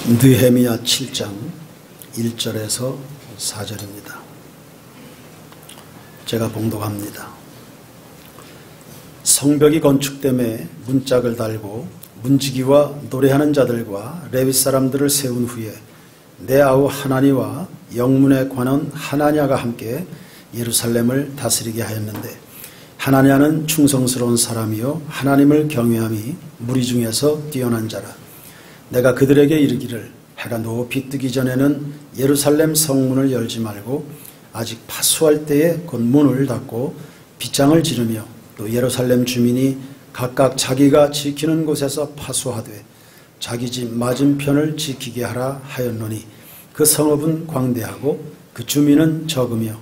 느헤미야 7장 1절에서 4절입니다. 제가 봉독합니다. 성벽이 건축됨에 문짝을 달고 문지기와 노래하는 자들과 레위 사람들을 세운 후에 내 아우 하나니와 영문의 관원 하나냐가 함께 예루살렘을 다스리게 하였는데, 하나냐는 충성스러운 사람이요 하나님을 경외함이 무리 중에서 뛰어난 자라. 내가 그들에게 이르기를 해가 높이 뜨기 전에는 예루살렘 성문을 열지 말고 아직 파수할 때에 곧 문을 닫고 빗장을 지르며 또 예루살렘 주민이 각각 자기가 지키는 곳에서 파수하되 자기 집 맞은편을 지키게 하라 하였노니, 그 성읍은 광대하고 그 주민은 적으며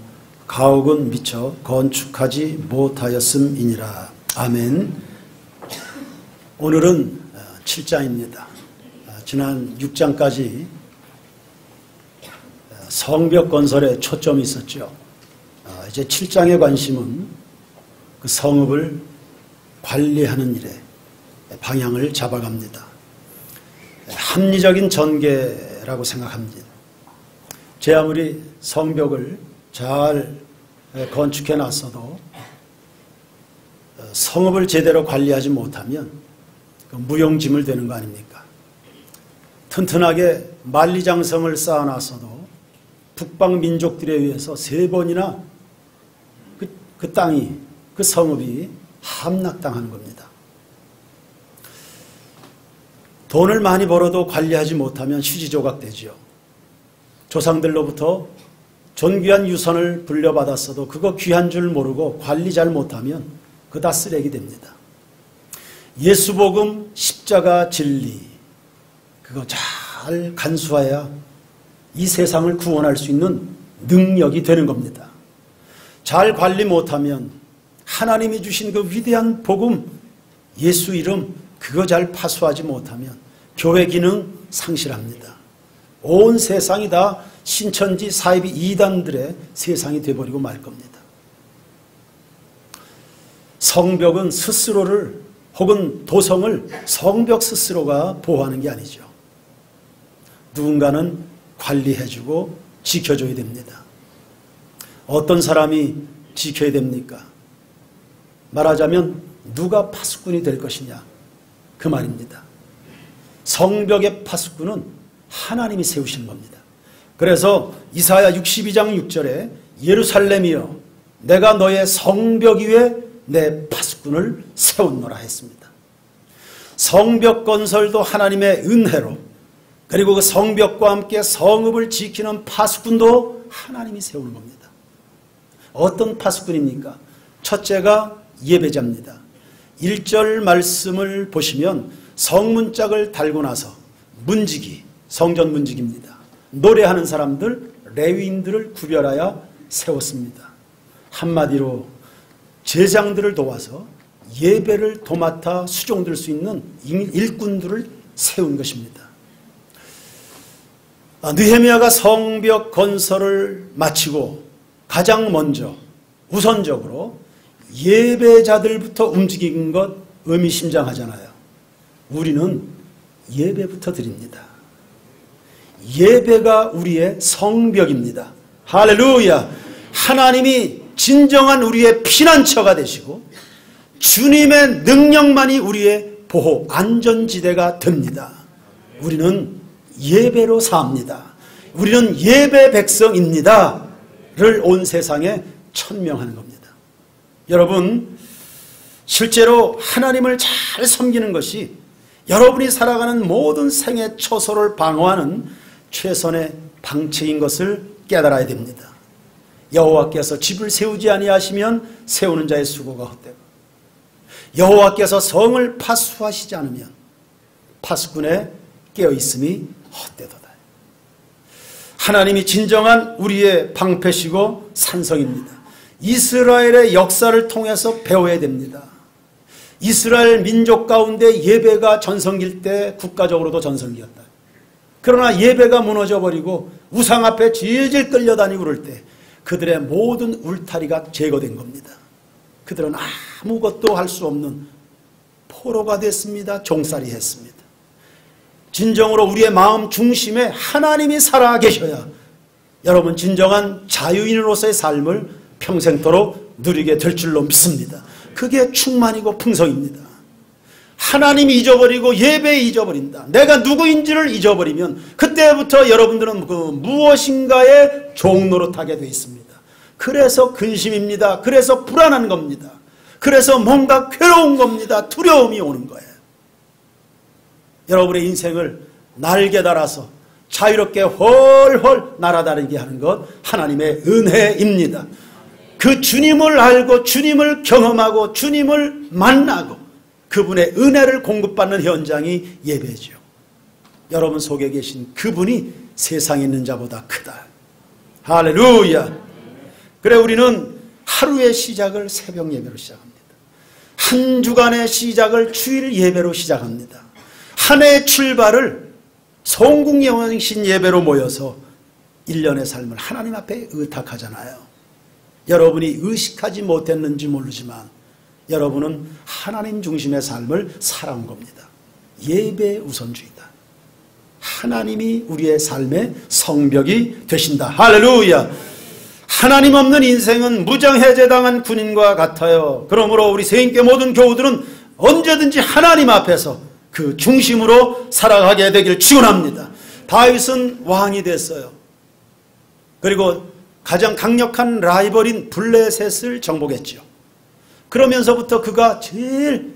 가옥은 미처 건축하지 못하였음이니라. 아멘. 오늘은 7장입니다. 지난 6장까지 성벽 건설에 초점이 있었죠. 이제 7장의 관심은 그 성읍을 관리하는 일에 방향을 잡아갑니다. 합리적인 전개라고 생각합니다. 제 아무리 성벽을 잘 건축해 놨어도 성읍을 제대로 관리하지 못하면 무용지물 되는 거 아닙니까? 튼튼하게 만리장성을 쌓아놨어도 북방 민족들에 의해서 3번이나 그 땅이, 그 성읍이 함락당하는 겁니다. 돈을 많이 벌어도 관리하지 못하면 휴지조각되지요. 조상들로부터 존귀한 유산을 불려받았어도 그거 귀한 줄 모르고 관리 잘 못하면 그거 다 쓰레기 됩니다. 예수복음, 십자가, 진리, 그거 잘 간수해야 이 세상을 구원할 수 있는 능력이 되는 겁니다. 잘 관리 못하면 하나님이 주신 그 위대한 복음, 예수 이름, 그거 잘 파수하지 못하면 교회 기능 상실합니다. 온 세상이 다 신천지 사이비 이단들의 세상이 되어버리고 말 겁니다. 성벽은 스스로를 혹은 도성을 성벽 스스로가 보호하는 게 아니죠. 누군가는 관리해주고 지켜줘야 됩니다. 어떤 사람이 지켜야 됩니까? 말하자면 누가 파수꾼이 될 것이냐, 그 말입니다. 성벽의 파수꾼은 하나님이 세우신 겁니다. 그래서 이사야 62장 6절에 예루살렘이여 내가 너의 성벽 위에 내 파수꾼을 세웠노라 했습니다. 성벽 건설도 하나님의 은혜로, 그리고 그 성벽과 함께 성읍을 지키는 파수꾼도 하나님이 세우는 겁니다. 어떤 파수꾼입니까? 첫째가 예배자입니다. 1절 말씀을 보시면 성문짝을 달고 나서 문지기, 성전 문지기입니다. 노래하는 사람들, 레위인들을 구별하여 세웠습니다. 한마디로 제장들을 도와서 예배를 도맡아 수종들 수 있는 일꾼들을 세운 것입니다. 느헤미야가 성벽 건설을 마치고 가장 먼저 우선적으로 예배자들부터 움직인 것 의미심장하잖아요. 우리는 예배부터 드립니다. 예배가 우리의 성벽입니다. 할렐루야. 하나님이 진정한 우리의 피난처가 되시고 주님의 능력만이 우리의 보호, 안전지대가 됩니다. 우리는 예배로 삽니다. 우리는 예배 백성입니다 를 온 세상에 천명하는 겁니다. 여러분, 실제로 하나님을 잘 섬기는 것이 여러분이 살아가는 모든 생애 처소를 방어하는 최선의 방책인 것을 깨달아야 됩니다. 여호와께서 집을 세우지 아니하시면 세우는 자의 수고가 헛되고, 여호와께서 성을 파수하시지 않으면 파수꾼의 깨어있음이 헛되도다. 하나님이 진정한 우리의 방패시고 산성입니다. 이스라엘의 역사를 통해서 배워야 됩니다. 이스라엘 민족 가운데 예배가 전성기일 때 국가적으로도 전성기였다. 그러나 예배가 무너져버리고 우상 앞에 질질 끌려다니고 그럴 때 그들의 모든 울타리가 제거된 겁니다. 그들은 아무것도 할 수 없는 포로가 됐습니다. 종살이 했습니다. 진정으로 우리의 마음 중심에 하나님이 살아계셔야 여러분 진정한 자유인으로서의 삶을 평생토록 누리게 될 줄로 믿습니다. 그게 충만이고 풍성입니다. 하나님이 잊어버리고 예배 잊어버린다. 내가 누구인지를 잊어버리면 그때부터 여러분들은 그 무엇인가의 종노릇하게 되어 있습니다. 그래서 근심입니다. 그래서 불안한 겁니다. 그래서 뭔가 괴로운 겁니다. 두려움이 오는 거예요. 여러분의 인생을 날개 달아서 자유롭게 훨훨 날아다니게 하는 것 하나님의 은혜입니다. 그 주님을 알고 주님을 경험하고 주님을 만나고 그분의 은혜를 공급받는 현장이 예배죠. 여러분 속에 계신 그분이 세상에 있는 자보다 크다. 할렐루야. 그래 우리는 하루의 시작을 새벽 예배로 시작합니다. 한 주간의 시작을 주일 예배로 시작합니다. 한 해의 출발을 성국영신 예배로 모여서 1년의 삶을 하나님 앞에 의탁하잖아요. 여러분이 의식하지 못했는지 모르지만 여러분은 하나님 중심의 삶을 살아온 겁니다. 예배 우선주의다. 하나님이 우리의 삶의 성벽이 되신다. 할렐루야. 하나님 없는 인생은 무장해제당한 군인과 같아요. 그러므로 우리 세인교 모든 교우들은 언제든지 하나님 앞에서 그 중심으로 살아가게 되길 축원합니다. 다윗은 왕이 됐어요. 그리고 가장 강력한 라이벌인 블레셋을 정복했죠. 그러면서부터 그가 가장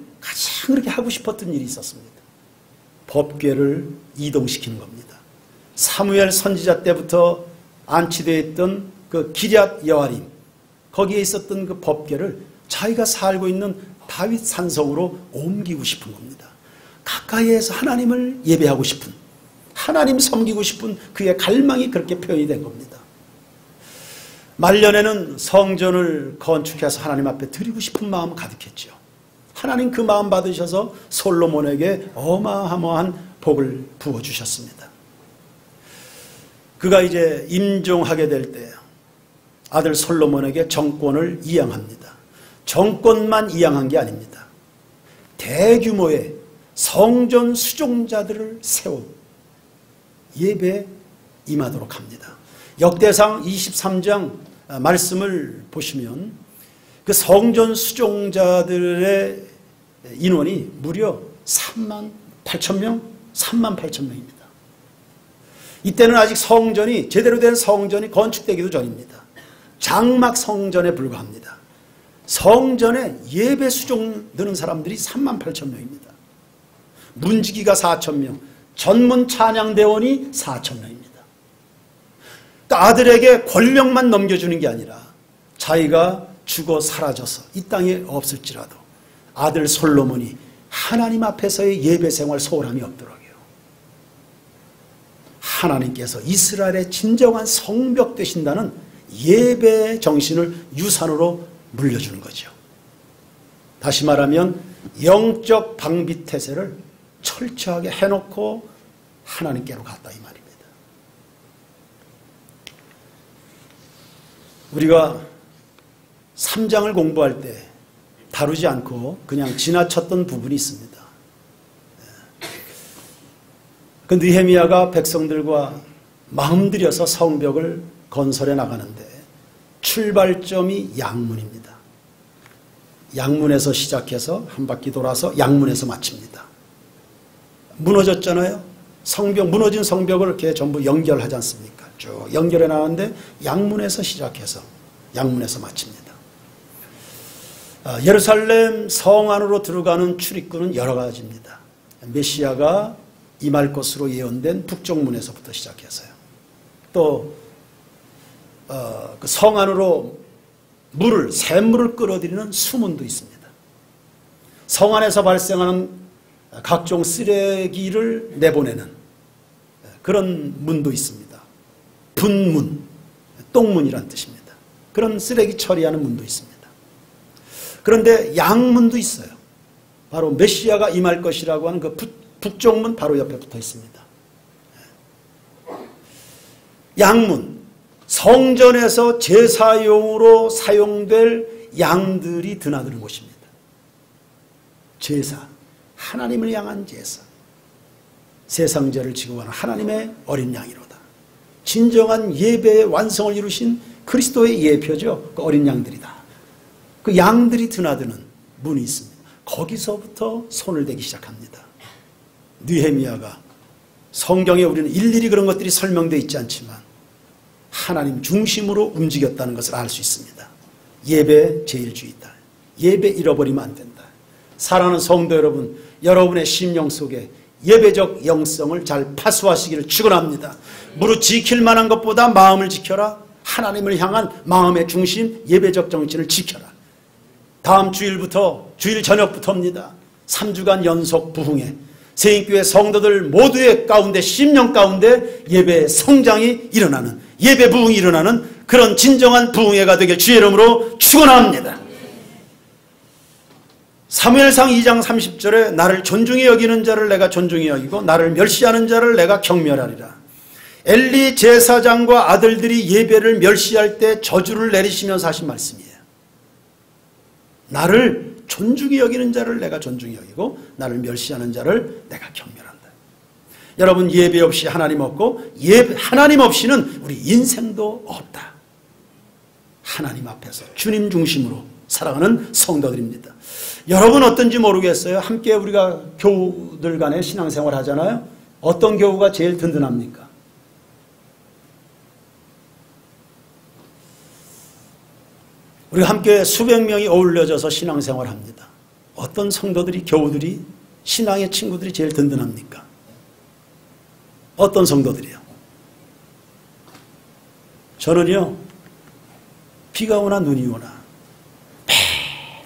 그렇게 하고 싶었던 일이 있었습니다. 법궤를 이동시키는 겁니다. 사무엘 선지자 때부터 안치되어 있던 그 기럇 여아림, 거기에 있었던 그 법궤를 자기가 살고 있는 다윗 산성으로 옮기고 싶은 겁니다. 가까이에서 하나님을 예배하고 싶은, 하나님 섬기고 싶은 그의 갈망이 그렇게 표현이 된 겁니다. 말년에는 성전을 건축해서 하나님 앞에 드리고 싶은 마음 가득했죠. 하나님 그 마음 받으셔서 솔로몬에게 어마어마한 복을 부어주셨습니다. 그가 이제 임종하게 될 때 아들 솔로몬에게 정권을 이양합니다. 정권만 이양한 게 아닙니다. 대규모의 성전 수종자들을 세운 예배에 임하도록 합니다. 역대상 23장 말씀을 보시면 그 성전 수종자들의 인원이 무려 3만 8천 명, 3만 8천 명입니다. 이때는 아직 성전이 제대로 된 성전이 건축되기도 전입니다. 장막 성전에 불과합니다. 성전에 예배 수종 드는 사람들이 3만 8천 명입니다. 문지기가 4천 명, 전문 찬양대원이 4천 명입니다. 아들에게 권력만 넘겨주는 게 아니라 자기가 죽어 사라져서 이 땅에 없을지라도 아들 솔로몬이 하나님 앞에서의 예배 생활 소홀함이 없도록요. 하나님께서 이스라엘의 진정한 성벽 되신다는 예배 정신을 유산으로 물려주는 거죠. 다시 말하면 영적 방비태세를 철저하게 해놓고 하나님께로 갔다 이 말입니다. 우리가 3장을 공부할 때 다루지 않고 그냥 지나쳤던 부분이 있습니다. 그 느헤미야가 백성들과 마음 들여서 성벽을 건설해 나가는데 출발점이 양문입니다. 양문에서 시작해서 한 바퀴 돌아서 양문에서 마칩니다. 무너졌잖아요. 성벽, 무너진 성벽을 이렇게 전부 연결하지 않습니까? 쭉 연결해 나가는데 양문에서 시작해서 양문에서 마칩니다. 예루살렘 성 안으로 들어가는 출입구는 여러 가지입니다. 메시아가 임할 것으로 예언된 북쪽문에서부터 시작해서요. 또 그 성 안으로 샘물을 끌어들이는 수문도 있습니다. 성 안에서 발생하는 각종 쓰레기를 내보내는 그런 문도 있습니다. 분문, 똥문이란 뜻입니다. 그런 쓰레기 처리하는 문도 있습니다. 그런데 양문도 있어요. 바로 메시아가 임할 것이라고 하는 그 북쪽문 바로 옆에 붙어 있습니다. 양문, 성전에서 제사용으로 사용될 양들이 드나드는 곳입니다. 제사, 하나님을 향한 제사. 세상 죄를 지고 가는 하나님의 어린 양이로다. 진정한 예배의 완성을 이루신 그리스도의 예표죠. 그 어린 양들이다. 그 양들이 드나드는 문이 있습니다. 거기서부터 손을 대기 시작합니다. 느헤미야가 성경에 우리는 일일이 그런 것들이 설명되어 있지 않지만 하나님 중심으로 움직였다는 것을 알 수 있습니다. 예배 제일주의다. 예배 잃어버리면 안 된다. 사랑하는 성도 여러분, 여러분의 심령 속에 예배적 영성을 잘 파수하시기를 축원합니다. 무릇 지킬 만한 것보다 마음을 지켜라. 하나님을 향한 마음의 중심, 예배적 정신을 지켜라. 다음 주일부터, 주일 저녁부터입니다. 3주간 연속 부흥회, 세인교회 성도들 모두의 가운데, 심령 가운데 예배의 성장이 일어나는, 예배 부흥이 일어나는 그런 진정한 부흥회가 되길 주의 이름으로 축원합니다. 사무엘상 2장 30절에 나를 존중히 여기는 자를 내가 존중히 여기고 나를 멸시하는 자를 내가 경멸하리라. 엘리 제사장과 아들들이 예배를 멸시할 때 저주를 내리시면서 하신 말씀이에요. 나를 존중히 여기는 자를 내가 존중히 여기고 나를 멸시하는 자를 내가 경멸한다. 여러분, 예배 없이 하나님 없고 하나님 없이는 우리 인생도 없다. 하나님 앞에서 주님 중심으로 살아가는 성도들입니다. 여러분 어떤지 모르겠어요. 함께 우리가 교우들 간에 신앙생활 하잖아요. 어떤 교우가 제일 든든합니까? 우리가 함께 수백 명이 어울려져서 신앙생활 합니다. 어떤 성도들이, 교우들이, 신앙의 친구들이 제일 든든합니까? 어떤 성도들이요? 저는요, 비가 오나 눈이 오나 매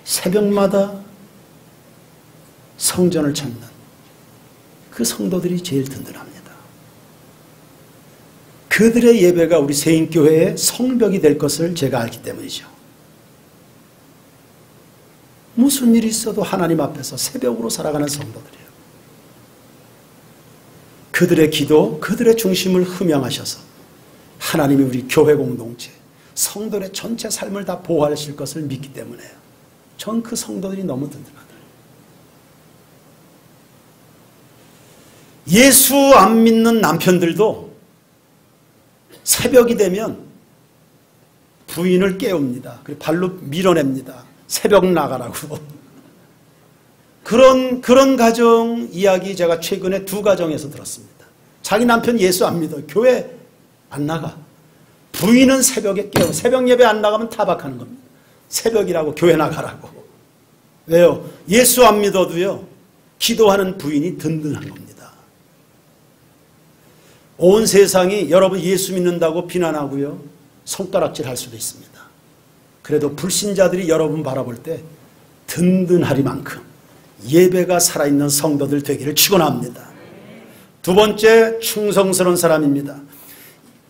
새벽마다 성전을 찾는 그 성도들이 제일 든든합니다. 그들의 예배가 우리 세인교회의 성벽이 될 것을 제가 알기 때문이죠. 무슨 일이 있어도 하나님 앞에서 새벽으로 살아가는 성도들이에요. 그들의 기도, 그들의 중심을 흠양하셔서 하나님이 우리 교회 공동체, 성도들의 전체 삶을 다 보호하실 것을 믿기 때문에요. 전 그 성도들이 너무 든든하더라고요. 예수 안 믿는 남편들도 새벽이 되면 부인을 깨웁니다. 그리고 발로 밀어냅니다. 새벽 나가라고. 그런 가정 이야기 제가 최근에 2가정에서 들었습니다. 자기 남편 예수 안 믿어. 교회 안 나가. 부인은 새벽에 깨워. 새벽 예배 안 나가면 타박하는 겁니다. 새벽이라고 교회 나가라고. 왜요? 예수 안 믿어도요, 기도하는 부인이 든든한 겁니다. 온 세상이 여러분 예수 믿는다고 비난하고요, 손가락질 할 수도 있습니다. 그래도 불신자들이 여러분 바라볼 때 든든하리만큼 예배가 살아있는 성도들 되기를 축원합니다. 두 번째, 충성스러운 사람입니다.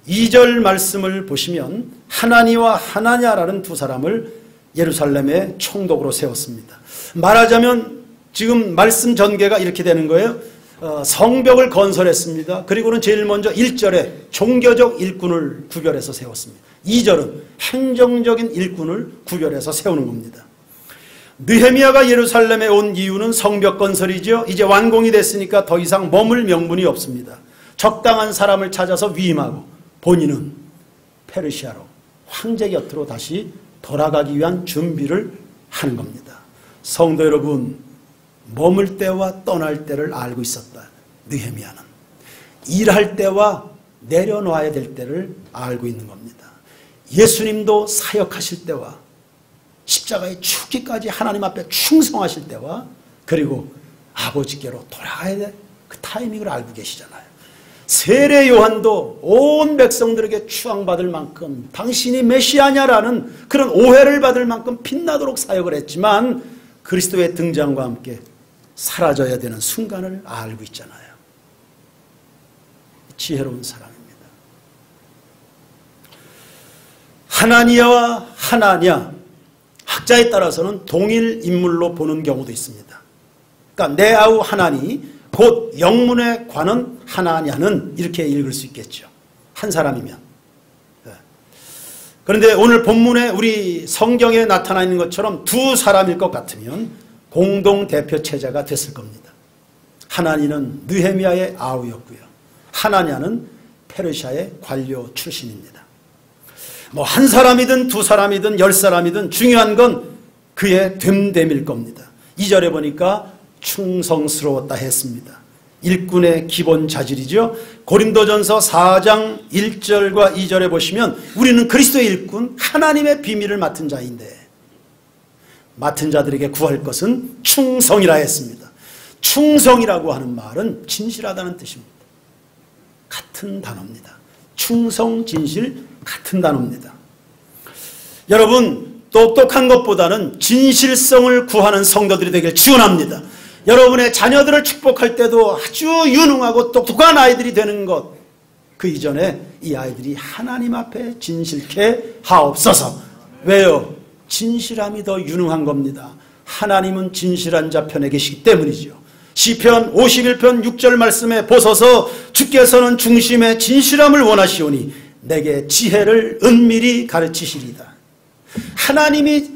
2절 말씀을 보시면 하나니와 하나냐라는 두 사람을 예루살렘의 총독으로 세웠습니다. 말하자면 지금 말씀 전개가 이렇게 되는 거예요. 성벽을 건설했습니다. 그리고는 제일 먼저 1절에 종교적 일꾼을 구별해서 세웠습니다. 2절은 행정적인 일꾼을 구별해서 세우는 겁니다. 느헤미야가 예루살렘에 온 이유는 성벽 건설이죠. 이제 완공이 됐으니까 더 이상 머물 명분이 없습니다. 적당한 사람을 찾아서 위임하고 본인은 페르시아로, 황제 곁으로 다시 돌아가기 위한 준비를 하는 겁니다. 성도 여러분, 머물 때와 떠날 때를 알고 있었다. 느헤미야는 일할 때와 내려놔야 될 때를 알고 있는 겁니다. 예수님도 사역하실 때와 십자가에 죽기까지 하나님 앞에 충성하실 때와 그리고 아버지께로 돌아가야 될 그 타이밍을 알고 계시잖아요. 세례 요한도 온 백성들에게 추앙받을 만큼 당신이 메시아냐라는 그런 오해를 받을 만큼 빛나도록 사역을 했지만 그리스도의 등장과 함께 사라져야 되는 순간을 알고 있잖아요. 지혜로운 사람입니다. 하나니아와 하나냐, 학자에 따라서는 동일 인물로 보는 경우도 있습니다. 그러니까 네아우 하나니, 곧 영문에 관한 하나냐는 이렇게 읽을 수 있겠죠. 한 사람이면. 그런데 오늘 본문에 우리 성경에 나타나 있는 것처럼 두 사람일 것 같으면 공동대표 체제가 됐을 겁니다. 하나니는 느헤미야의 아우였고요. 하나냐는 페르시아의 관료 출신입니다. 뭐 한 사람이든 두 사람이든 10사람이든 중요한 건 그의 됨됨일 겁니다. 2절에 보니까 충성스러웠다 했습니다. 일꾼의 기본 자질이죠. 고린도전서 4장 1절과 2절에 보시면 우리는 그리스도의 일꾼 하나님의 비밀을 맡은 자인데 맡은 자들에게 구할 것은 충성이라 했습니다. 충성이라고 하는 말은 진실하다는 뜻입니다. 같은 단어입니다. 충성, 진실 같은 단어입니다. 여러분 똑똑한 것보다는 진실성을 구하는 성도들이 되길 축원합니다. 여러분의 자녀들을 축복할 때도 아주 유능하고 똑똑한 아이들이 되는 것, 그 이전에 이 아이들이 하나님 앞에 진실케 하옵소서. 왜요? 진실함이 더 유능한 겁니다. 하나님은 진실한 자 편에 계시기 때문이죠. 시편 51편 6절 말씀에 보소서 주께서는 중심의 진실함을 원하시오니 내게 지혜를 은밀히 가르치시리다. 하나님이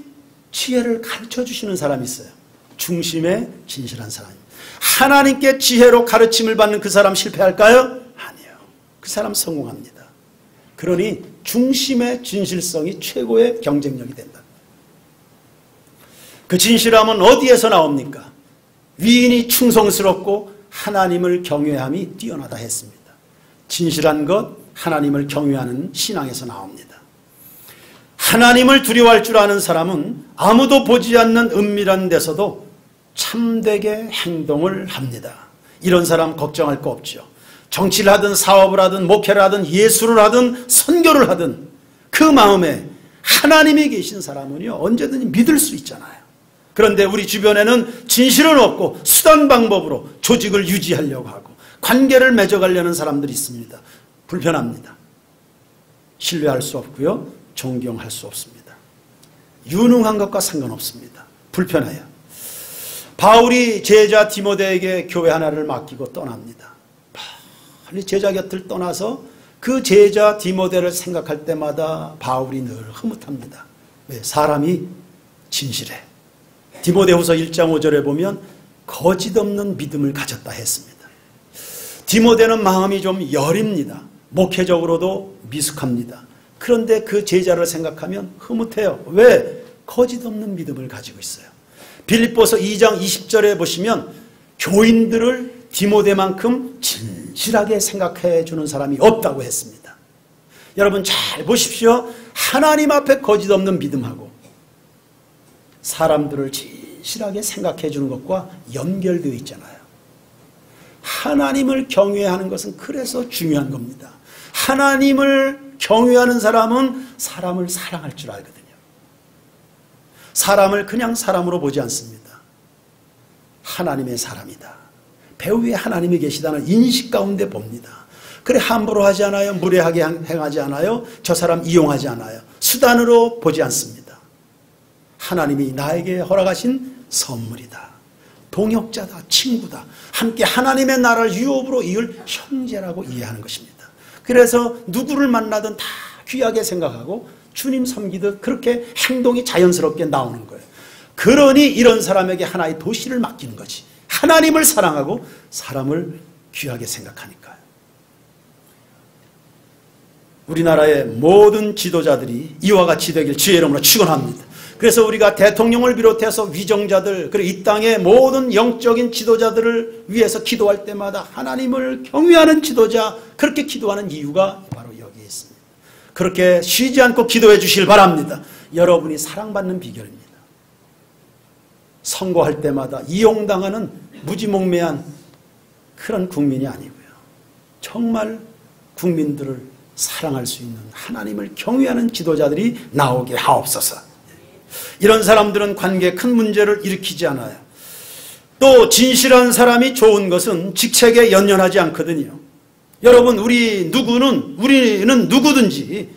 지혜를 가르쳐 주시는 사람이 있어요. 중심의 진실한 사람입니다. 하나님께 지혜로 가르침을 받는 그 사람 실패할까요? 아니에요. 그 사람 성공합니다. 그러니 중심의 진실성이 최고의 경쟁력이 된다. 그 진실함은 어디에서 나옵니까? 위인이 충성스럽고 하나님을 경외함이 뛰어나다 했습니다. 진실한 것, 하나님을 경외하는 신앙에서 나옵니다. 하나님을 두려워할 줄 아는 사람은 아무도 보지 않는 은밀한 데서도 참되게 행동을 합니다. 이런 사람 걱정할 거 없죠. 정치를 하든 사업을 하든 목회를 하든 예술을 하든 선교를 하든 그 마음에 하나님이 계신 사람은요 언제든지 믿을 수 있잖아요. 그런데 우리 주변에는 진실은 없고 수단 방법으로 조직을 유지하려고 하고 관계를 맺어가려는 사람들이 있습니다. 불편합니다. 신뢰할 수 없고요. 존경할 수 없습니다. 유능한 것과 상관없습니다. 불편해요. 바울이 제자 디모데에게 교회 하나를 맡기고 떠납니다. 빨리 제자 곁을 떠나서 그 제자 디모데를 생각할 때마다 바울이 늘 흐뭇합니다. 왜? 사람이 진실해. 디모데후서 1장 5절에 보면 거짓 없는 믿음을 가졌다 했습니다. 디모데는 마음이 좀 여립니다. 목회적으로도 미숙합니다. 그런데 그 제자를 생각하면 흐뭇해요. 왜? 거짓 없는 믿음을 가지고 있어요. 빌립보서 2장 20절에 보시면 교인들을 디모데만큼 진실하게 생각해 주는 사람이 없다고 했습니다. 여러분 잘 보십시오. 하나님 앞에 거짓 없는 믿음하고 사람들을 진실하게 생각해 주는 것과 연결되어 있잖아요. 하나님을 경외하는 것은 그래서 중요한 겁니다. 하나님을 경외하는 사람은 사람을 사랑할 줄 알거든요. 사람을 그냥 사람으로 보지 않습니다. 하나님의 사람이다. 배후에 하나님이 계시다는 인식 가운데 봅니다. 그래 함부로 하지 않아요. 무례하게 행하지 않아요. 저 사람 이용하지 않아요. 수단으로 보지 않습니다. 하나님이 나에게 허락하신 선물이다. 동역자다. 친구다. 함께 하나님의 나라를 유업으로 이을 형제라고 이해하는 것입니다. 그래서 누구를 만나든 다 귀하게 생각하고 주님 섬기듯 그렇게 행동이 자연스럽게 나오는 거예요. 그러니 이런 사람에게 하나의 도시를 맡기는 거지. 하나님을 사랑하고 사람을 귀하게 생각하니까요. 우리나라의 모든 지도자들이 이와 같이 되길 주의 이름으로 축원합니다. 그래서 우리가 대통령을 비롯해서 위정자들 그리고 이 땅의 모든 영적인 지도자들을 위해서 기도할 때마다 하나님을 경외하는 지도자 그렇게 기도하는 이유가 바로 여기에 있습니다. 그렇게 쉬지 않고 기도해 주시길 바랍니다. 여러분이 사랑받는 비결입니다. 선거할 때마다 이용당하는 무지몽매한 그런 국민이 아니고요. 정말 국민들을 사랑할 수 있는 하나님을 경외하는 지도자들이 나오게 하옵소서. 이런 사람들은 관계에 큰 문제를 일으키지 않아요. 또 진실한 사람이 좋은 것은 직책에 연연하지 않거든요. 여러분 우리는 누구든지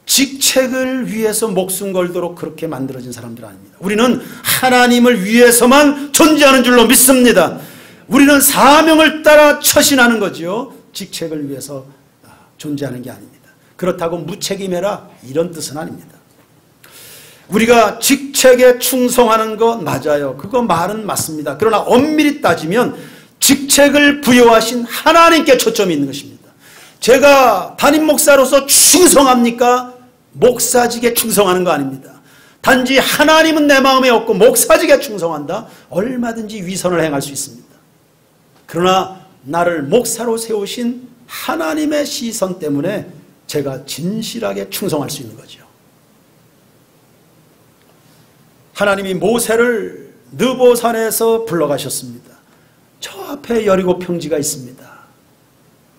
직책을 위해서 목숨 걸도록 그렇게 만들어진 사람들 아닙니다. 우리는 하나님을 위해서만 존재하는 줄로 믿습니다. 우리는 사명을 따라 처신하는 거죠. 직책을 위해서 존재하는 게 아닙니다. 그렇다고 무책임해라 이런 뜻은 아닙니다. 우리가 직책에 충성하는 거 맞아요. 그거 말은 맞습니다. 그러나 엄밀히 따지면 직책을 부여하신 하나님께 초점이 있는 것입니다. 제가 담임 목사로서 충성합니까? 목사직에 충성하는 거 아닙니다. 단지 하나님은 내 마음에 없고 목사직에 충성한다? 얼마든지 위선을 행할 수 있습니다. 그러나 나를 목사로 세우신 하나님의 시선 때문에 제가 진실하게 충성할 수 있는 거죠. 하나님이 모세를 느보산에서 불러가셨습니다. 저 앞에 여리고 평지가 있습니다.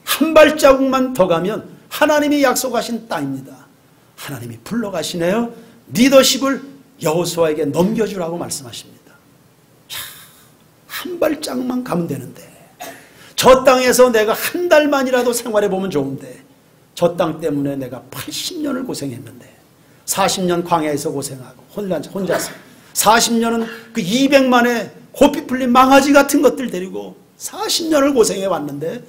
한 발자국만 더 가면 하나님이 약속하신 땅입니다. 하나님이 불러가시네요. 리더십을 여호수아에게 넘겨주라고 말씀하십니다. 한 발자국만 가면 되는데, 저 땅에서 내가 한 달만이라도 생활해보면 좋은데, 저 땅 때문에 내가 80년을 고생했는데, 40년 광야에서 고생하고 혼자서 40년은 그 200만의 고삐 풀린 망아지 같은 것들 데리고 40년을 고생해 왔는데,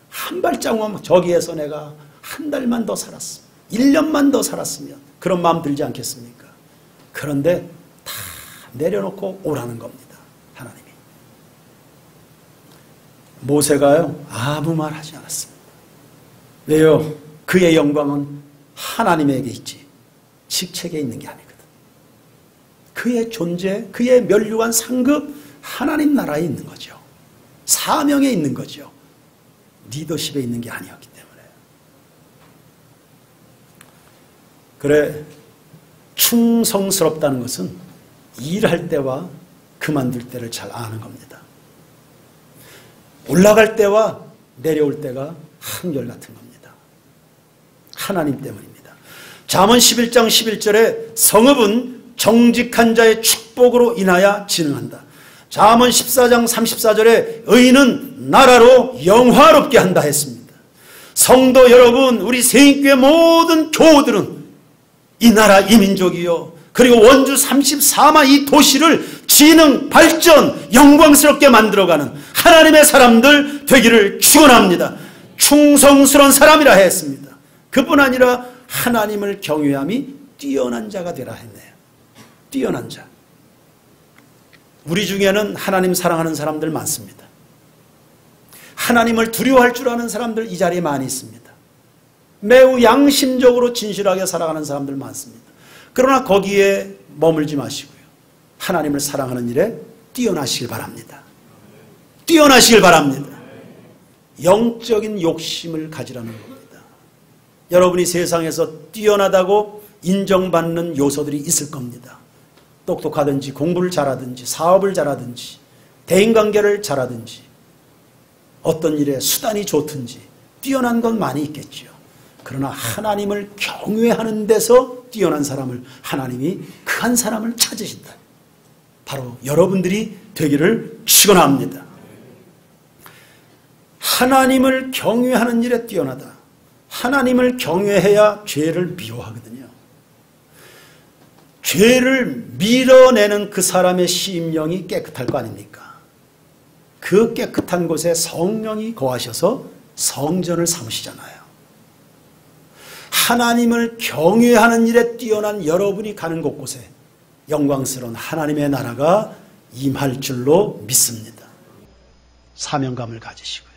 한 발자국만 저기에서 내가 한 달만 더 살았으면, 1년만 더 살았으면 그런 마음 들지 않겠습니까? 그런데 다 내려놓고 오라는 겁니다. 하나님이. 모세가요, 아무 말 하지 않았습니다. 왜요? 그의 영광은 하나님에게 있지 직책에 있는 게 아니거든. 그의 존재, 그의 면류관 상급 하나님 나라에 있는 거죠. 사명에 있는 거죠. 리더십에 있는 게 아니었기 때문에. 그래, 충성스럽다는 것은 일할 때와 그만둘 때를 잘 아는 겁니다. 올라갈 때와 내려올 때가 한결같은 겁니다. 하나님 때문입니다. 잠언 11장 11절에 성읍은 정직한 자의 축복으로 인하여 진흥한다. 잠언 14장 34절에 의인은 나라로 영화롭게 한다 했습니다. 성도 여러분, 우리 세인교회 모든 교우들은 이 나라 이 민족이요, 그리고 원주 34만 이 도시를 진흥, 발전, 영광스럽게 만들어가는 하나님의 사람들 되기를 축원합니다. 충성스러운 사람이라 했습니다. 그뿐 아니라 하나님을 경외함이 뛰어난 자가 되라 했네요. 뛰어난 자. 우리 중에는 하나님 사랑하는 사람들 많습니다. 하나님을 두려워할 줄 아는 사람들 이 자리에 많이 있습니다. 매우 양심적으로 진실하게 살아가는 사람들 많습니다. 그러나 거기에 머물지 마시고요, 하나님을 사랑하는 일에 뛰어나시길 바랍니다. 뛰어나시길 바랍니다. 영적인 욕심을 가지라는 겁니다. 여러분이 세상에서 뛰어나다고 인정받는 요소들이 있을 겁니다. 똑똑하든지 공부를 잘하든지 사업을 잘하든지 대인관계를 잘하든지 어떤 일에 수단이 좋든지 뛰어난 건 많이 있겠죠. 그러나 하나님을 경외하는 데서 뛰어난 사람을 하나님이 그 한 사람을 찾으신다. 바로 여러분들이 되기를 축원합니다. 하나님을 경외하는 일에 뛰어나다. 하나님을 경외해야 죄를 미워하거든요. 죄를 밀어내는 그 사람의 심령이 깨끗할 거 아닙니까? 그 깨끗한 곳에 성령이 거하셔서 성전을 삼으시잖아요. 하나님을 경외하는 일에 뛰어난 여러분이 가는 곳곳에 영광스러운 하나님의 나라가 임할 줄로 믿습니다. 사명감을 가지시고요.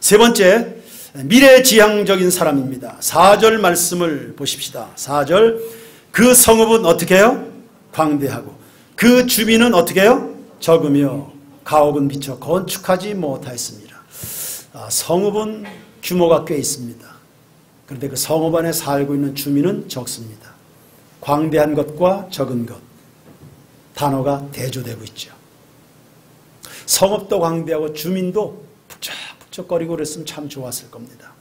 세 번째, 미래지향적인 사람입니다. 4절 말씀을 보십시다. 4절, 그 성읍은 어떻게 해요? 광대하고 그 주민은 어떻게 해요? 적으며 가옥은 미처 건축하지 못하였습니다. 성읍은 규모가 꽤 있습니다. 그런데 그 성읍 안에 살고 있는 주민은 적습니다. 광대한 것과 적은 것, 단어가 대조되고 있죠. 성읍도 광대하고 주민도 북적북적거리고 그랬으면 참 좋았을 겁니다.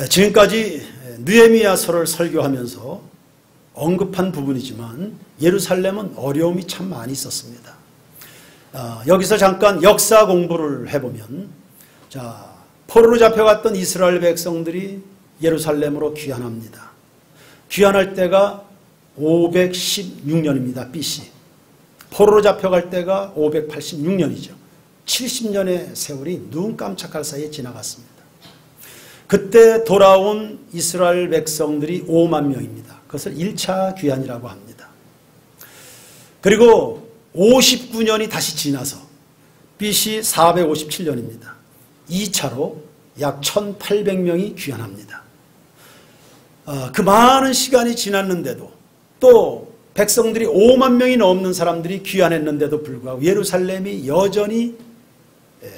지금까지 느헤미야서를 설교하면서 언급한 부분이지만 예루살렘은 어려움이 참 많이 있었습니다. 여기서 잠깐 역사 공부를 해보면, 포로로 잡혀갔던 이스라엘 백성들이 예루살렘으로 귀환합니다. 귀환할 때가 516년입니다. BC. 포로로 잡혀갈 때가 586년이죠. 70년의 세월이 눈 깜짝할 사이에 지나갔습니다. 그때 돌아온 이스라엘 백성들이 5만 명입니다. 그것을 1차 귀환이라고 합니다. 그리고 59년이 다시 지나서 BC 457년입니다. 2차로 약 1800명이 귀환합니다. 그 많은 시간이 지났는데도 또 백성들이 5만 명이 넘는 사람들이 귀환했는데도 불구하고 예루살렘이 여전히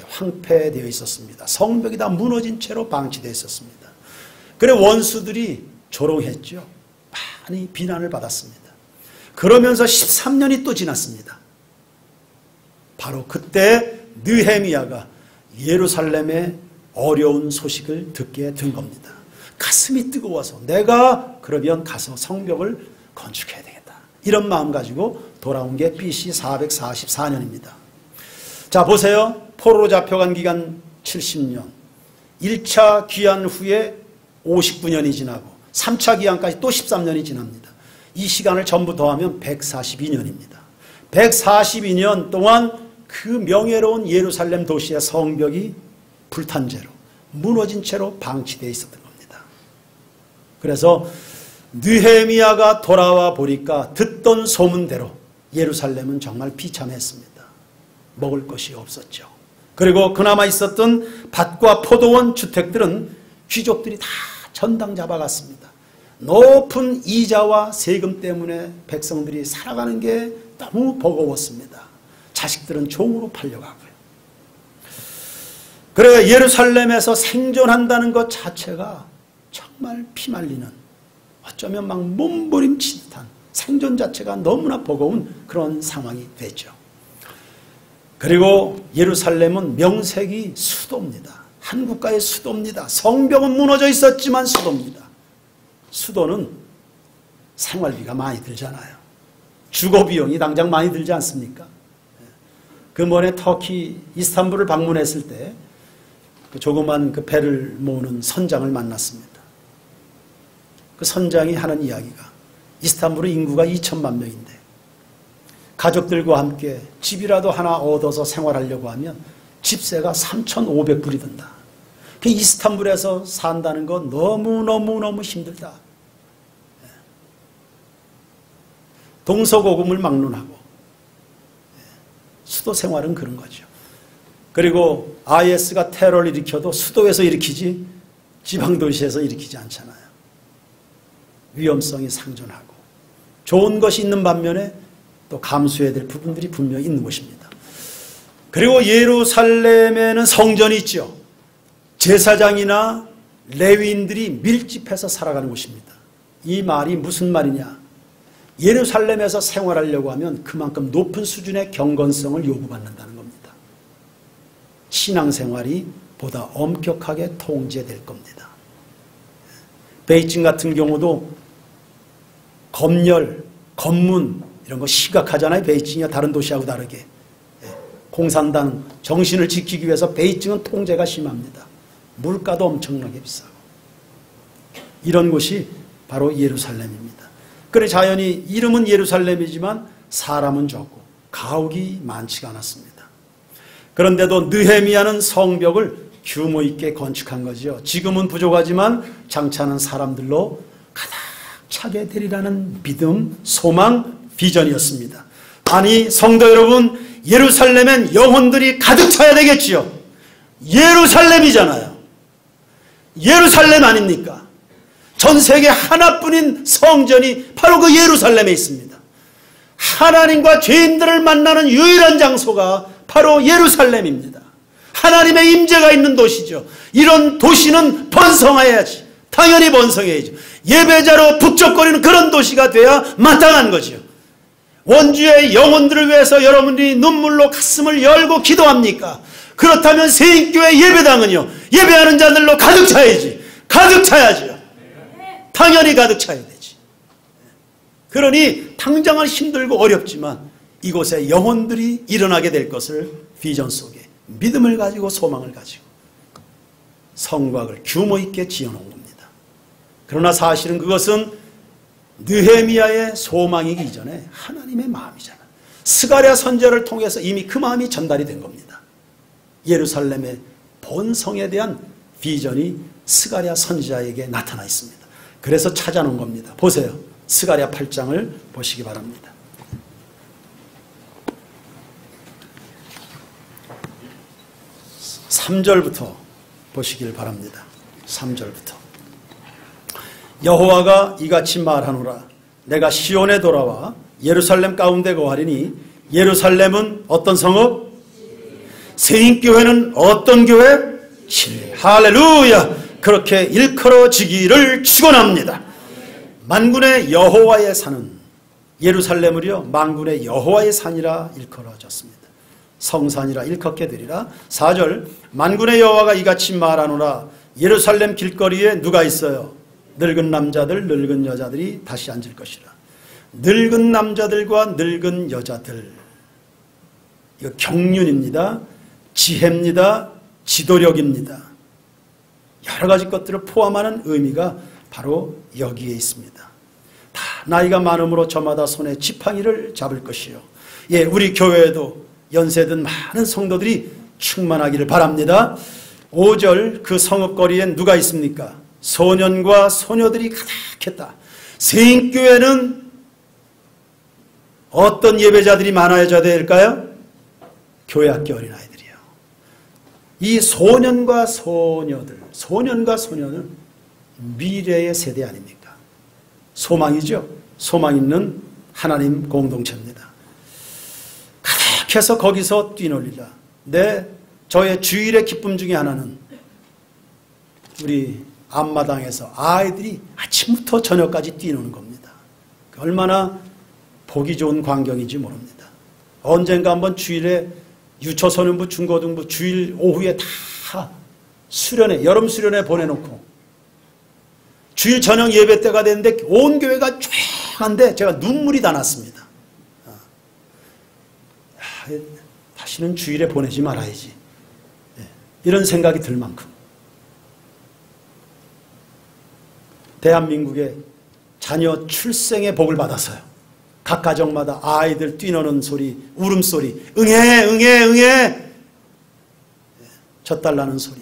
황폐되어 있었습니다. 성벽이 다 무너진 채로 방치되어 있었습니다. 그래 원수들이 조롱했죠. 많이 비난을 받았습니다. 그러면서 13년이 또 지났습니다. 바로 그때 느헤미야가 예루살렘의 어려운 소식을 듣게 된 겁니다. 가슴이 뜨거워서 내가 그러면 가서 성벽을 건축해야 되겠다. 이런 마음 가지고 돌아온 게 BC 444년입니다. 자 보세요. 포로로 잡혀간 기간 70년, 1차 귀환 후에 59년이 지나고 3차 귀환까지 또 13년이 지납니다. 이 시간을 전부 더하면 142년입니다. 142년 동안 그 명예로운 예루살렘 도시의 성벽이 불탄 채로 무너진 채로 방치되어 있었던 겁니다. 그래서 느헤미야가 돌아와 보니까 듣던 소문대로 예루살렘은 정말 비참했습니다. 먹을 것이 없었죠. 그리고 그나마 있었던 밭과 포도원 주택들은 귀족들이 다 전당 잡아갔습니다. 높은 이자와 세금 때문에 백성들이 살아가는 게 너무 버거웠습니다. 자식들은 종으로 팔려가고요. 그래 예루살렘에서 생존한다는 것 자체가 정말 피말리는, 어쩌면 막 몸부림친 듯한 생존 자체가 너무나 버거운 그런 상황이 되죠. 그리고 예루살렘은 명색이 수도입니다. 한국가의 수도입니다. 성벽은 무너져 있었지만 수도입니다. 수도는 생활비가 많이 들잖아요. 주거 비용이 당장 많이 들지 않습니까? 근본에 터키 이스탄불을 방문했을 때 그 조그만 그 배를 모으는 선장을 만났습니다. 그 선장이 하는 이야기가 이스탄불의 인구가 2천만 명인데 가족들과 함께 집이라도 하나 얻어서 생활하려고 하면 집세가 3,500불이 든다. 그 이스탄불에서 산다는 건 너무너무 힘들다. 동서고금을 막론하고 수도 생활은 그런 거죠. 그리고 IS가 테러를 일으켜도 수도에서 일으키지 지방도시에서 일으키지 않잖아요. 위험성이 상존하고 좋은 것이 있는 반면에 또 감수해야 될 부분들이 분명히 있는 것입니다. 그리고 예루살렘에는 성전이 있죠. 제사장이나 레위인들이 밀집해서 살아가는 곳입니다. 이 말이 무슨 말이냐? 예루살렘에서 생활하려고 하면 그만큼 높은 수준의 경건성을 요구받는다는 겁니다. 신앙생활이 보다 엄격하게 통제될 겁니다. 베이징 같은 경우도 검열, 검문 이런 거 심각하잖아요. 베이징이 다른 도시하고 다르게. 공산당 정신을 지키기 위해서 베이징은 통제가 심합니다. 물가도 엄청나게 비싸고. 이런 곳이 바로 예루살렘입니다. 그래 자연히 이름은 예루살렘이지만 사람은 적고 가옥이 많지가 않았습니다. 그런데도 느헤미야는 성벽을 규모 있게 건축한 거죠. 지금은 부족하지만 장차는 사람들로 가득 차게 되리라는 믿음, 소망, 비전이었습니다. 아니 성도 여러분, 예루살렘엔 영혼들이 가득 차야 되겠지요. 예루살렘이잖아요. 예루살렘 아닙니까? 전 세계 하나뿐인 성전이 바로 그 예루살렘에 있습니다. 하나님과 죄인들을 만나는 유일한 장소가 바로 예루살렘입니다. 하나님의 임재가 있는 도시죠. 이런 도시는 번성해야지. 당연히 번성해야죠. 예배자로 북적거리는 그런 도시가 돼야 마땅한 거죠. 원주의 영혼들을 위해서 여러분들이 눈물로 가슴을 열고 기도합니까? 그렇다면 세인교회 예배당은요, 예배하는 자들로 가득 차야지. 가득 차야죠. 당연히 가득 차야 되지. 그러니 당장은 힘들고 어렵지만 이곳에 영혼들이 일어나게 될 것을 비전 속에 믿음을 가지고 소망을 가지고 성곽을 규모 있게 지어놓은 겁니다. 그러나 사실은 그것은 느헤미야의 소망이기 이전에 하나님의 마음이잖아요. 스가랴 선지자를 통해서 이미 그 마음이 전달이 된 겁니다. 예루살렘의 본성에 대한 비전이 스가랴 선지자에게 나타나 있습니다. 그래서 찾아놓은 겁니다. 보세요. 스가랴 8장을 보시기 바랍니다. 3절부터 보시길 바랍니다. 3절부터. 여호와가 이같이 말하노라. 내가 시온에 돌아와 예루살렘 가운데 거하리니 예루살렘은 어떤 성읍? 세인교회는 어떤 교회? 진리. 할렐루야. 그렇게 일컬어지기를 축원합니다. 만군의 여호와의 산은 예루살렘을요 만군의 여호와의 산이라 일컬어졌습니다. 성산이라 일컫게 되리라. 4절 만군의 여호와가 이같이 말하노라. 예루살렘 길거리에 누가 있어요? 늙은 남자들 늙은 여자들이 다시 앉을 것이라. 늙은 남자들과 늙은 여자들, 이거 경륜입니다. 지혜입니다. 지도력입니다. 여러 가지 것들을 포함하는 의미가 바로 여기에 있습니다. 다 나이가 많음으로 저마다 손에 지팡이를 잡을 것이요. 예, 우리 교회에도 연세든 많은 성도들이 충만하기를 바랍니다. 5절 그 성읍거리엔 누가 있습니까? 소년과 소녀들이 가득했다. 세인교회는 어떤 예배자들이 많아져야 될까요? 교회학교 어린아이들이요. 이 소년과 소녀들, 소년과 소녀는 미래의 세대 아닙니까? 소망이죠. 소망 있는 하나님 공동체입니다. 가득해서 거기서 뛰놀리라. 저의 주일의 기쁨 중에 하나는 우리 앞마당에서 아이들이 아침부터 저녁까지 뛰노는 겁니다. 얼마나 보기 좋은 광경인지 모릅니다. 언젠가 한번 주일에 유초소년부 중고등부 주일 오후에 다 수련회, 여름 수련회 보내놓고 주일 저녁 예배 때가 됐는데 온 교회가 조용한데 제가 눈물이 다 났습니다. 다시는 주일에 보내지 말아야지. 이런 생각이 들 만큼 대한민국의 자녀 출생의 복을 받았어요. 각 가정마다 아이들 뛰노는 소리, 울음소리, 응애 응애 응애 젖달라는 소리,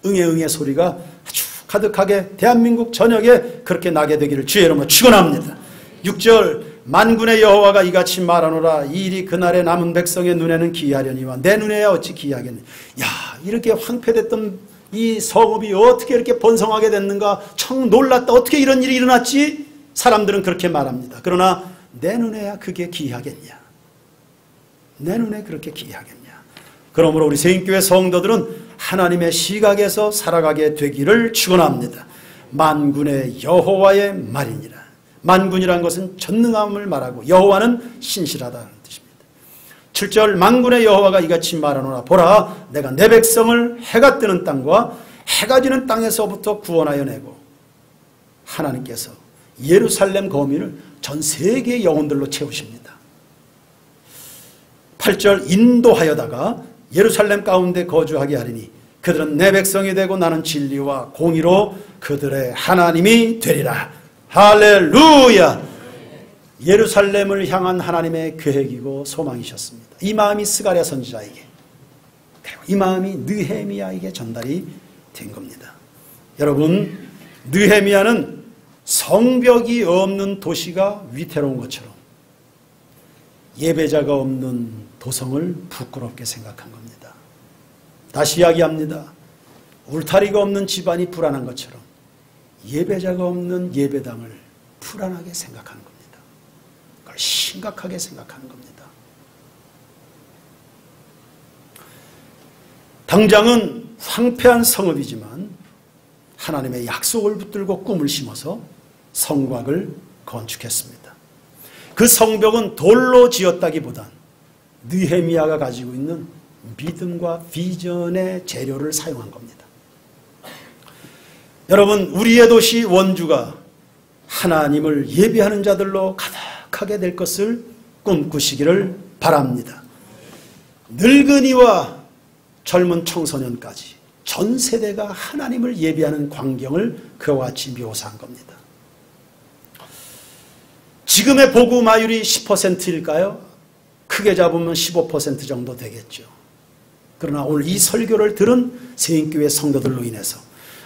응애 응애 소리가 아주 가득하게 대한민국 전역에 그렇게 나게 되기를 주의 이름으로 축원합니다. 6절 만군의 여호와가 이같이 말하노라. 이 일이 그날의 남은 백성의 눈에는 기이하려니와 내 눈에야 어찌 기이하겠니. 야, 이렇게 황폐됐던 이 성읍이 어떻게 이렇게 번성하게 됐는가, 참 놀랐다. 어떻게 이런 일이 일어났지? 사람들은 그렇게 말합니다. 그러나 내 눈에야 그게 기이하겠냐. 내 눈에 그렇게 기이하겠냐. 그러므로 우리 세인교회 성도들은 하나님의 시각에서 살아가게 되기를 축원합니다. 만군의 여호와의 말이니라. 만군이라는 것은 전능함을 말하고 여호와는 신실하다는 뜻입니다. 7절 만군의 여호와가 이같이 말하노라. 보라, 내가 내 백성을 해가 뜨는 땅과 해가 지는 땅에서부터 구원하여 내고, 하나님께서 예루살렘 거민을 전 세계의 영혼들로 채우십니다. 8절 인도하여다가 예루살렘 가운데 거주하게 하리니 그들은 내 백성이 되고 나는 진리와 공의로 그들의 하나님이 되리라. 할렐루야. 예루살렘을 향한 하나님의 계획이고 소망이셨습니다. 이 마음이 스가랴 선지자에게, 그리고 이 마음이 느헤미야에게 전달이 된 겁니다. 여러분, 느헤미야는 성벽이 없는 도시가 위태로운 것처럼 예배자가 없는 도성을 부끄럽게 생각한 겁니다. 다시 이야기합니다. 울타리가 없는 집안이 불안한 것처럼 예배자가 없는 예배당을 불안하게 생각하는 겁니다. 그걸 심각하게 생각하는 겁니다. 당장은 황폐한 성읍이지만 하나님의 약속을 붙들고 꿈을 심어서 성곽을 건축했습니다. 그 성벽은 돌로 지었다기보단 느헤미야가 가지고 있는 믿음과 비전의 재료를 사용한 겁니다. 여러분, 우리의 도시 원주가 하나님을 예배하는 자들로 가득하게 될 것을 꿈꾸시기를 바랍니다. 늙은이와 젊은 청소년까지 전 세대가 하나님을 예배하는 광경을 그와 같이 묘사한 겁니다. 지금의 복음화율이 10%일까요? 크게 잡으면 15% 정도 되겠죠. 그러나 오늘 이 설교를 들은 세인교회 성도들로 인해서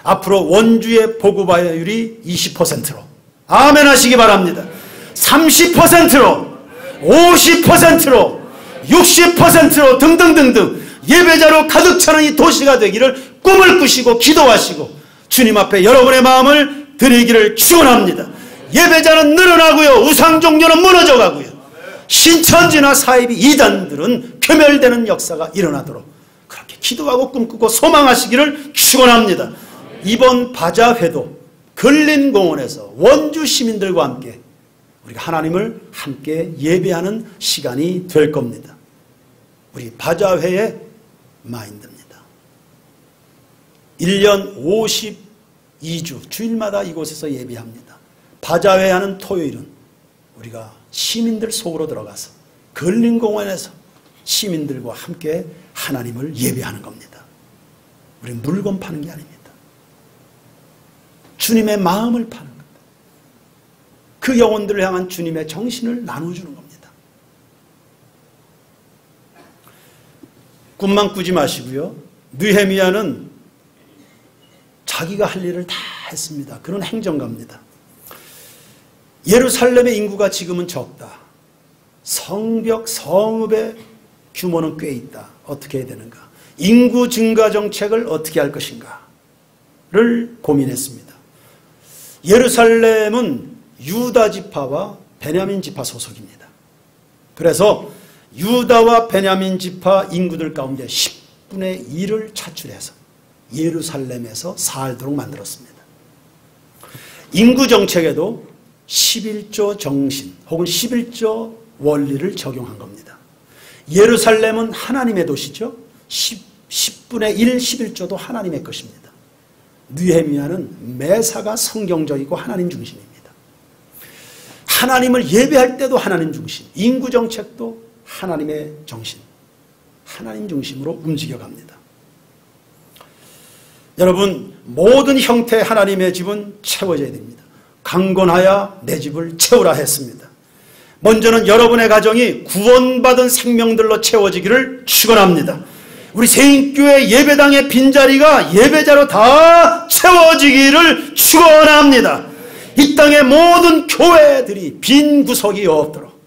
앞으로 원주의 복음화율이 20%로, 아멘 하시기 바랍니다. 30%로, 50%로, 60%로 등등등등 예배자로 가득 차는 이 도시가 되기를 꿈을 꾸시고 기도하시고 주님 앞에 여러분의 마음을 드리기를 축원합니다. 예배자는 늘어나고요, 우상 종교는 무너져 가고요, 신천지나 사이비 이단들은 괴멸되는 역사가 일어나도록 그렇게 기도하고 꿈꾸고 소망하시기를 축원합니다. 이번 바자회도 근린공원에서 원주 시민들과 함께 우리가 하나님을 함께 예배하는 시간이 될 겁니다. 우리 바자회의 마인드입니다. 1년 52주 주일마다 이곳에서 예배합니다. 바자회하는 토요일은 우리가 시민들 속으로 들어가서 근린공원에서 시민들과 함께 하나님을 예배하는 겁니다. 우리는 물건 파는 게 아닙니다. 주님의 마음을 파는 겁니다. 그 영혼들을 향한 주님의 정신을 나눠주는 겁니다. 꿈만 꾸지 마시고요. 느헤미야는 자기가 할 일을 다 했습니다. 그런 행정가입니다. 예루살렘의 인구가 지금은 적다. 성벽, 성읍의 규모는 꽤 있다. 어떻게 해야 되는가? 인구 증가 정책을 어떻게 할 것인가를 고민했습니다. 예루살렘은 유다 지파와 베냐민 지파 소속입니다. 그래서 유다와 베냐민 지파 인구들 가운데 10분의 1을 차출해서 예루살렘에서 살도록 만들었습니다. 인구 정책에도 11조 정신 혹은 11조 원리를 적용한 겁니다. 예루살렘은 하나님의 도시죠. 10분의 1, 11조도 하나님의 것입니다. 느헤미야는 매사가 성경적이고 하나님 중심입니다. 하나님을 예배할 때도 하나님 중심, 인구 정책도 하나님의 정신, 하나님 중심으로 움직여갑니다. 여러분, 모든 형태의 하나님의 집은 채워져야 됩니다. 강건하여 내 집을 채우라 했습니다. 먼저는 여러분의 가정이 구원받은 생명들로 채워지기를 축원합니다. 우리 세인교회 예배당의 빈자리가 예배자로 다 채워지기를 축원합니다. 이 땅의 모든 교회들이 빈 구석이 없도록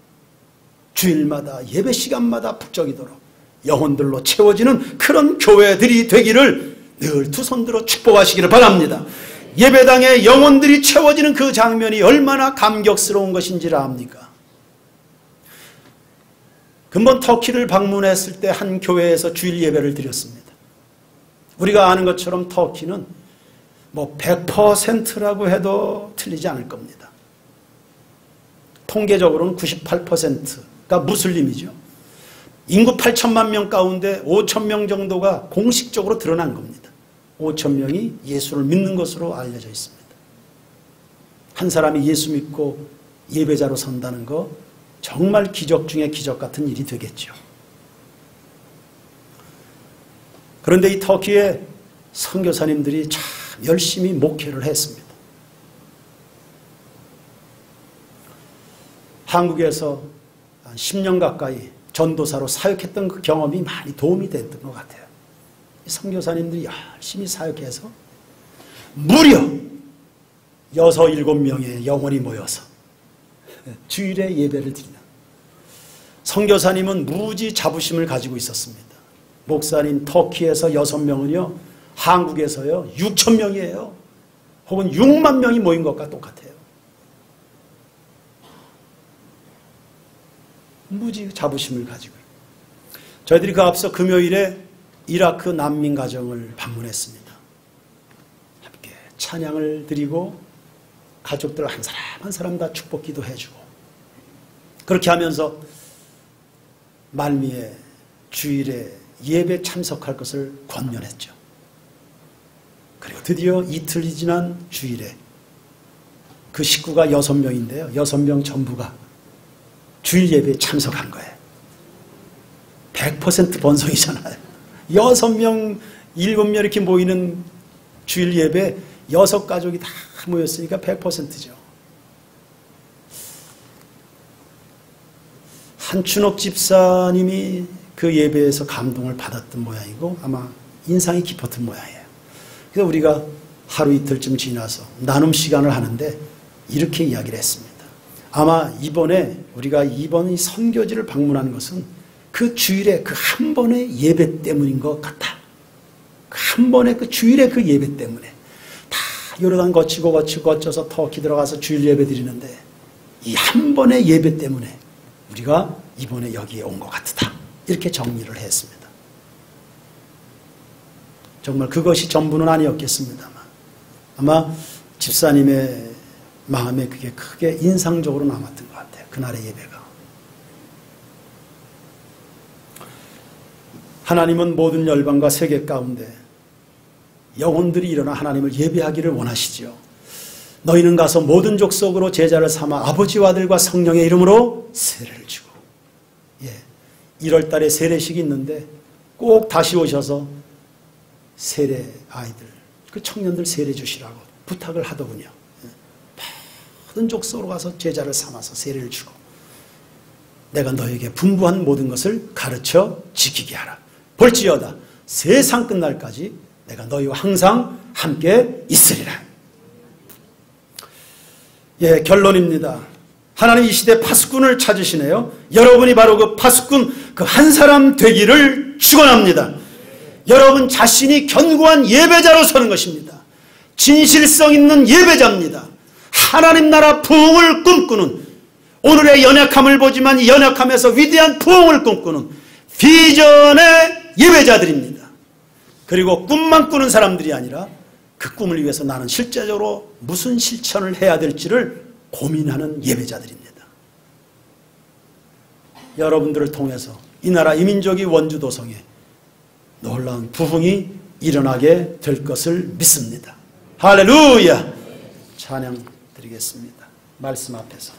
주일마다 예배 시간마다 북적이도록 영혼들로 채워지는 그런 교회들이 되기를 늘 두 손 들어 축복하시기를 바랍니다. 예배당에 영혼들이 채워지는 그 장면이 얼마나 감격스러운 것인지를 압니까? 근본 터키를 방문했을 때 한 교회에서 주일 예배를 드렸습니다. 우리가 아는 것처럼 터키는 뭐 100%라고 해도 틀리지 않을 겁니다. 통계적으로는 98%가 무슬림이죠. 인구 8천만 명 가운데 5천 명 정도가 공식적으로 드러난 겁니다. 5천 명이 예수를 믿는 것으로 알려져 있습니다. 한 사람이 예수 믿고 예배자로 선다는 거 정말 기적 중에 기적 같은 일이 되겠죠. 그런데 이 터키의 선교사님들이 참 열심히 목회를 했습니다. 한국에서 한 10년 가까이 전도사로 사역했던 그 경험이 많이 도움이 됐던 것 같아요. 이 선교사님들이 열심히 사역해서 무려 6, 7명의 영혼이 모여서 주일에 예배를 드리는 선교사님은 무지 자부심을 가지고 있었습니다. 목사님 터키에서 6명은요 한국에서요 6,000명이에요. 혹은 6만 명이 모인 것과 똑같아요. 무지 자부심을 가지고 저희들이 그 앞서 금요일에 이라크 난민 가정을 방문했습니다. 함께 찬양을 드리고 가족들 한 사람 한 사람 다 축복 기도해주고 그렇게 하면서 말미에 주일에 예배 참석할 것을 권면했죠. 그리고 드디어 이틀이 지난 주일에 그 식구가 6명인데요. 6명 전부가 주일 예배에 참석한 거예요. 100% 번성이잖아요. 6명, 7명 이렇게 모이는 주일 예배 6가족이 다 모였으니까 100%죠. 한춘옥 집사님이 그 예배에서 감동을 받았던 모양이고 아마 인상이 깊었던 모양이에요. 그래서 우리가 하루 이틀쯤 지나서 나눔 시간을 하는데 이렇게 이야기를 했습니다. 아마 이번에 우리가 이번 이 선교지를 방문하는 것은 그 주일에 그 한 번의 예배 때문인 것 같아. 그 한 번의 그 주일의 그 예배 때문에 다 요르단 거쳐서 터키 들어가서 주일 예배 드리는데 이 한 번의 예배 때문에 우리가 이번에 여기에 온 것 같다. 이렇게 정리를 했습니다. 정말 그것이 전부는 아니었겠습니다만 아마 집사님의 마음에 그게 크게 인상적으로 남았던 것 같아요. 그날의 예배가. 하나님은 모든 열방과 세계 가운데 영혼들이 일어나 하나님을 예배하기를 원하시지요. 너희는 가서 모든 족속으로 제자를 삼아 아버지와 아들과 성령의 이름으로 세례를 주고. 1월 달에 세례식이 있는데 꼭 다시 오셔서 세례 아이들, 그 청년들 세례 주시라고 부탁을 하더군요. 모든 족속으로 가서 제자를 삼아서 세례를 주고 내가 너에게 분부한 모든 것을 가르쳐 지키게 하라. 볼지어다 세상 끝날까지 내가 너희와 항상 함께 있으리라. 결론입니다. 하나님 이 시대 파수꾼을 찾으시네요. 여러분이 바로 그 파수꾼 그 한 사람 되기를 축원합니다. 여러분 자신이 견고한 예배자로 서는 것입니다. 진실성 있는 예배자입니다. 하나님 나라 부흥을 꿈꾸는, 오늘의 연약함을 보지만 이 연약함에서 위대한 부흥을 꿈꾸는 비전의 예배자들입니다. 그리고 꿈만 꾸는 사람들이 아니라 그 꿈을 위해서 나는 실제적으로 무슨 실천을 해야 될지를 고민하는 예배자들입니다. 여러분들을 통해서 이 나라 이 민족이 원주도성에 놀라운 부흥이 일어나게 될 것을 믿습니다. 할렐루야! 찬양 드리겠습니다. 말씀 앞에서.